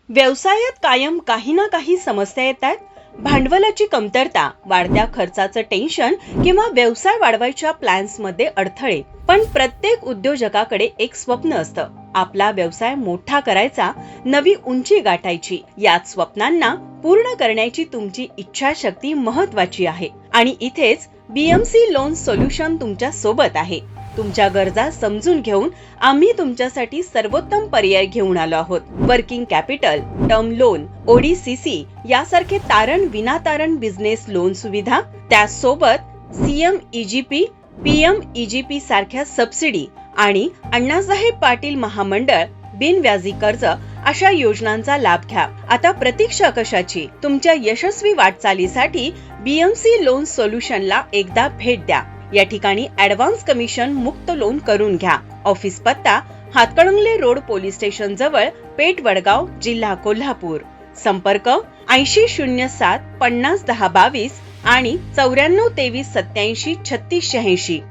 व्यवसायात कायम काही ना काही समस्या येतात. भांडवलाची कमतरता, वाढत्या खर्चाचं टेन्शन किंवा व्यवसाय वाढवायच्या प्लॅन्स मध्ये अडथळे. पण प्रत्येक उद्योजकाकडे एक स्वप्न असतं, आपला व्यवसाय मोठा करायचा, नवी उंची गाठायची. याच स्वप्नांना पूर्ण करण्याची तुमची इच्छाशक्ती महत्वाची आहे. आणि इथेच बीएमसी लोन सोल्युशन तुमच्या सोबत आहे. तुमच्या गरजा समजून घेऊन आम्ही तुमच्यासाठी सर्वोत्तम पर्याय घेऊन आलो आहोत. वर्किंग कॅपिटल, टर्म लोन, ओडीसीसी यासारखे तारण विनातारण बिझनेस लोन सुविधा, त्यासोबत सीएम ईजीपी, पीएम ईजीपी सारख्या सबसिडी आणि अण्णासाहेब पाटील महामंडळ बिनव्याजी कर्ज अशा योजनांचा लाभ घ्या. आता प्रतीक्षा कशाची? तुमच्या यशस्वी वाटचालीसाठी बीएमसी लोन सोल्युशनला एकदा भेट द्या. या ठिकाणी ऍडव्हान्स कमिशन मुक्त लोन करून घ्या. ऑफिस पत्ता हातकणंगले रोड, पोलीस स्टेशन जवळ, पेठ, वडगाव, जिल्हा कोल्हापूर. संपर्क 8007 50 10 22 आणि 94 23 87 36 86.